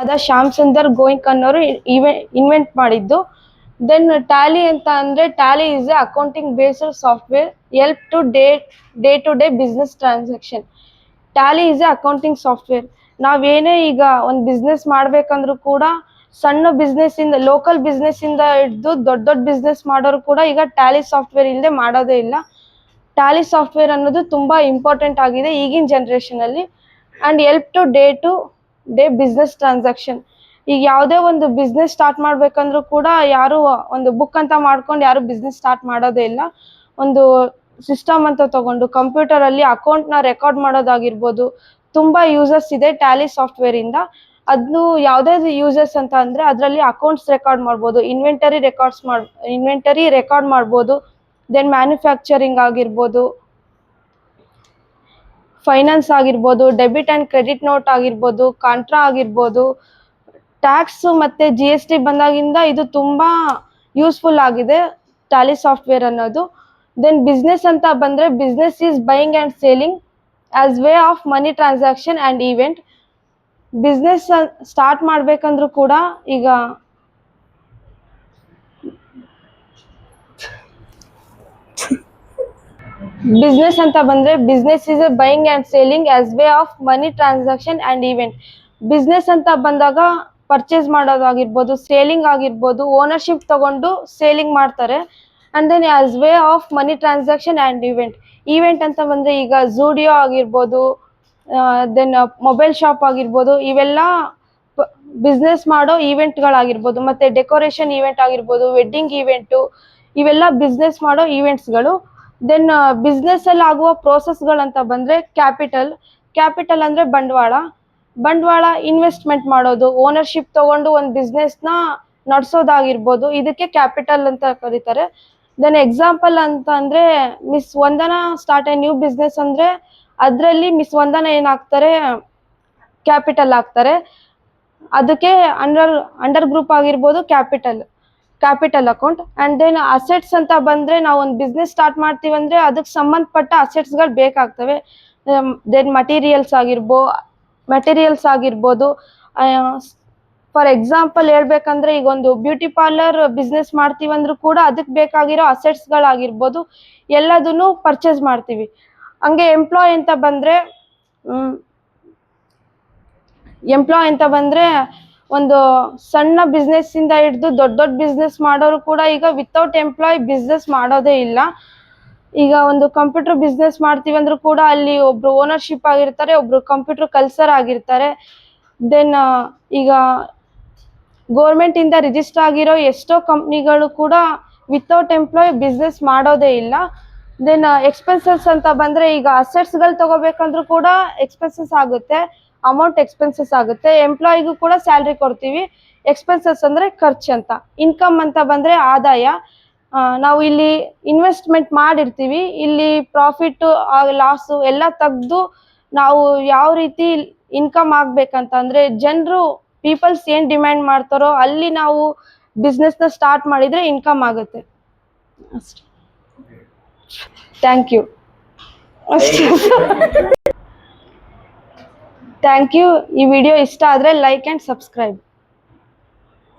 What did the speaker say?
ಅದ ಶ್ಯಾಮ್ ಸುಂದರ್ ಗೋಯಿಂಕ್ ಅನ್ನೋರು ಇನ್ವೆಂಟ್ ಮಾಡಿದ್ದು. ದೆನ್ ಟ್ಯಾಲಿ ಅಂತ ಅಂದ್ರೆ tally is a accounting based software help to day business transaction. Tally is a accounting software. ನಾವೇನೇ ಈಗ ಒಂದು ಬಿಸ್ನೆಸ್ ಮಾಡ್ಬೇಕಂದ್ರೂ ಕೂಡ ಸಣ್ಣ ಬಿಸ್ನೆಸ್ ಇಂದ ಲೋಕಲ್ ಬಿಸ್ನೆಸ್ ಇಂದ ಹಿಡಿದು ದೊಡ್ಡ ಬಿಸ್ನೆಸ್ ಮಾಡೋರು ಕೂಡ ಈಗ ಟ್ಯಾಲಿ ಸಾಫ್ಟ್ವೇರ್ ಇಲ್ಲದೆ ಮಾಡೋದೇ ಇಲ್ಲ. ಟ್ಯಾಲಿ ಸಾಫ್ಟ್ವೇರ್ ಅನ್ನೋದು ತುಂಬಾ ಇಂಪಾರ್ಟೆಂಟ್ ಆಗಿದೆ ಈಗಿನ ಜನರೇಷನ್ ಅಲ್ಲಿ. And help to day business transaction. ಈಗ ಯಾವುದೇ ಒಂದು ಬಿಸ್ನೆಸ್ ಸ್ಟಾರ್ಟ್ ಮಾಡ್ಬೇಕಂದ್ರೂ ಕೂಡ ಯಾರು ಒಂದು ಬುಕ್ ಅಂತ ಮಾಡ್ಕೊಂಡು ಯಾರು ಬಿಸ್ನೆಸ್ ಸ್ಟಾರ್ಟ್ ಮಾಡೋದೇ ಇಲ್ಲ. ಒಂದು ಸಿಸ್ಟಮ್ ಅಂತ ತಗೊಂಡು ಕಂಪ್ಯೂಟರ್ ಅಲ್ಲಿ ಅಕೌಂಟ್ ನ ರೆಕಾರ್ಡ್ ಮಾಡೋದಾಗಿರ್ಬೋದು, ತುಂಬಾ ಯೂಸಸ್ ಇದೆ ಟ್ಯಾಲಿ ಸಾಫ್ಟ್ವೇರ್ ಇಂದ. ಅದನ್ನು ಯಾವುದೇ ಯೂಸಸ್ ಅಂತ ಅಂದ್ರೆ ಅದರಲ್ಲಿ ಅಕೌಂಟ್ಸ್ ರೆಕಾರ್ಡ್ ಮಾಡ್ಬೋದು, ಇನ್ವೆಂಟರಿ ರೆಕಾರ್ಡ್ ಮಾಡ್ಬೋದು, ದೆನ್ ಮ್ಯಾನುಫ್ಯಾಕ್ಚರಿಂಗ್ ಆಗಿರ್ಬೋದು, ಫೈನಾನ್ಸ್ ಆಗಿರ್ಬೋದು, ಡೆಬಿಟ್ ಅಂಡ್ ಕ್ರೆಡಿಟ್ ನೋಟ್ ಆಗಿರ್ಬೋದು, ಕಾಂಟ್ರಾ ಆಗಿರ್ಬೋದು, ಟ್ಯಾಕ್ಸ್ ಮತ್ತೆ GST ಬಂದಾಗಿಂದ ಇದು ತುಂಬಾ ಯೂಸ್ಫುಲ್ ಆಗಿದೆ ಟ್ಯಾಲಿ ಸಾಫ್ಟ್ವೇರ್ ಅನ್ನೋದು. ದೆನ್ ಬಿಸ್ನೆಸ್ ಅಂತ ಬಂದ್ರೆ business is buying and selling as way of money transaction and event. Business start ಮಾಡ್ಬೇಕಂದ್ರೂ ಕೂಡ ಈಗ ಬಿಸ್ನೆಸ್ ಅಂತ ಬಂದ್ರೆ business is a buying and selling as way of money transaction and event. Business ಅಂತ ಬಂದಾಗ purchase ಮಾಡೋದಾಗಿರ್ಬೋದು, ಸೇಲಿಂಗ್ ಆಗಿರ್ಬೋದು, ownership ತಗೊಂಡು ಸೇಲಿಂಗ್ ಮಾಡ್ತಾರೆ. And then as way of money transaction and event ಅಂತ ಬಂದ್ರೆ ಈಗ ಝೂಡಿಯೋ ಆಗಿರ್ಬೋದು, ದೆನ್ ಮೊಬೈಲ್ ಶಾಪ್ ಆಗಿರ್ಬೋದು, ಇವೆಲ್ಲ ಬಿಸ್ನೆಸ್ ಮಾಡೋ ಈವೆಂಟ್ಗಳಾಗಿರ್ಬೋದು. ಮತ್ತೆ ಡೆಕೋರೇಷನ್ ಈವೆಂಟ್ ಆಗಿರ್ಬೋದು, ವೆಡ್ಡಿಂಗ್ ಈವೆಂಟು, ಇವೆಲ್ಲ ಬಿಸ್ನೆಸ್ ಮಾಡೋ ಈವೆಂಟ್ಸ್ಗಳು. ದೆನ್ ಬಿಸ್ನೆಸ್ ಅಲ್ಲಿ ಆಗುವ ಪ್ರೋಸೆಸ್ಗಳಂತ ಬಂದ್ರೆ ಕ್ಯಾಪಿಟಲ್ ಅಂದ್ರೆ ಬಂಡವಾಳ ಇನ್ವೆಸ್ಟ್ಮೆಂಟ್ ಮಾಡೋದು, ಓನರ್ಶಿಪ್ ತಗೊಂಡು ಒಂದು ಬಿಸ್ನೆಸ್ ನ ನಡ್ಸೋದಾಗಿರ್ಬೋದು, ಇದಕ್ಕೆ ಕ್ಯಾಪಿಟಲ್ ಅಂತ ಕರೀತಾರೆ. ದೆನ್ ಎಕ್ಸಾಂಪಲ್ ಅಂತ ಅಂದ್ರೆ miss Vandana start a new business ಅಂದ್ರೆ ಅದರಲ್ಲಿ ಮಿಸ್ ವಂದನಾ ಏನಾಗ್ತಾರೆ, ಕ್ಯಾಪಿಟಲ್ ಆಗ್ತಾರೆ. ಅದಕ್ಕೆ ಅಂಡರ್ ಗ್ರೂಪ್ ಆಗಿರ್ಬೋದು capital account. And then assets ಅಂತ ಬಂದ್ರೆ ನಾವು ಒಂದು ಬಿಸ್ನೆಸ್ ಸ್ಟಾರ್ಟ್ ಮಾಡ್ತೀವಿ ಅಂದ್ರೆ ಅದಕ್ಕೆ ಸಂಬಂಧಪಟ್ಟ ಅಸೆಟ್ಸ್ಗಳು ಬೇಕಾಗ್ತವೆ. ದೆನ್ ಮಟೀರಿಯಲ್ಸ್ ಆಗಿರ್ಬೋದು. ಫಾರ್ ಎಕ್ಸಾಂಪಲ್ ಹೇಳ್ಬೇಕಂದ್ರೆ ಈಗ ಒಂದು ಬ್ಯೂಟಿ ಪಾರ್ಲರ್ ಬಿಸ್ನೆಸ್ ಮಾಡ್ತೀವಂದ್ರೂ ಕೂಡ ಅದಕ್ಕೆ ಬೇಕಾಗಿರೋ ಅಸೆಟ್ಸ್ಗಳಾಗಿರ್ಬೋದು ಎಲ್ಲದನ್ನು ಪರ್ಚೇಸ್ ಮಾಡ್ತೀವಿ. ಹಂಗೆ ಎಂಪ್ಲಾಯ್ ಅಂತ ಬಂದ್ರೆ ಒಂದು ಸಣ್ಣ ಬಿಸ್ನೆಸ್ ಇಂದ ಹಿಡಿದು ದೊಡ್ಡ ಬಿಸ್ನೆಸ್ ಮಾಡೋರು ಕೂಡ ಈಗ ವಿತೌಟ್ ಎಂಪ್ಲಾಯ್ ಬಿಸ್ನೆಸ್ ಮಾಡೋದೇ ಇಲ್ಲ. ಈಗ ಒಂದು ಕಂಪ್ಯೂಟರ್ ಬಿಸ್ನೆಸ್ ಮಾಡ್ತೀವಿ ಅಂದ್ರೂ ಕೂಡ ಅಲ್ಲಿ ಒಬ್ರು ಓನರ್ಶಿಪ್ ಆಗಿರ್ತಾರೆ, ಒಬ್ರು ಕಂಪ್ಯೂಟರ್ ಕಲ್ಸರ್ ಆಗಿರ್ತಾರೆ. ದೆನ್ ಈಗ ಗೌರ್ಮೆಂಟ್ ಇಂದ ರಿಜಿಸ್ಟರ್ ಆಗಿರೋ ಎಷ್ಟೋ ಕಂಪ್ನಿಗಳು ಕೂಡ ವಿತೌಟ್ ಎಂಪ್ಲಾಯ್ ಬಿಸ್ನೆಸ್ ಮಾಡೋದೇ ಇಲ್ಲ. ದೆನ್ ಎಕ್ಸ್ಪೆನ್ಸಸ್ ಅಂತ ಬಂದ್ರೆ ಈಗ ಅಸೆಟ್ಸ್ಗಳು ತಗೋಬೇಕಂದ್ರೂ ಕೂಡ ಎಕ್ಸ್ಪೆನ್ಸಸ್ ಆಗುತ್ತೆ, ಅಮೌಂಟ್ ಎಕ್ಸ್ಪೆನ್ಸಸ್ ಆಗುತ್ತೆ. ಎಂಪ್ಲಾಯಿಗೂ ಕೂಡ ಸ್ಯಾಲ್ರಿ ಕೊಡ್ತೀವಿ. ಎಕ್ಸ್ಪೆನ್ಸಸ್ ಅಂದ್ರೆ ಖರ್ಚು ಅಂತ. ಇನ್ಕಮ್ ಅಂತ ಬಂದ್ರೆ ಆದಾಯ. ನಾವು ಇಲ್ಲಿ ಇನ್ವೆಸ್ಟ್ಮೆಂಟ್ ಮಾಡಿರ್ತೀವಿ, ಇಲ್ಲಿ ಪ್ರಾಫಿಟ್ ಲಾಸು ಎಲ್ಲ ತೆಗ್ದು ನಾವು ಯಾವ ರೀತಿ ಇನ್ಕಮ್ ಆಗ್ಬೇಕಂತ ಅಂದ್ರೆ ಜನರು ಪೀಪಲ್ಸ್ ಏನ್ ಡಿಮ್ಯಾಂಡ್ ಮಾಡ್ತಾರೋ ಅಲ್ಲಿ ನಾವು ಬಿಸ್ನೆಸ್ ನ ಸ್ಟಾರ್ಟ್ ಮಾಡಿದ್ರೆ ಇನ್ಕಮ್ ಆಗುತ್ತೆ ಅಷ್ಟೇ. Thank you. ಈ ವಿಡಿಯೋ ಇಷ್ಟ ಆದ್ರೆ ಲೈಕ್ ಅಂಡ್ ಸಬ್ಸ್ಕ್ರೈಬ್.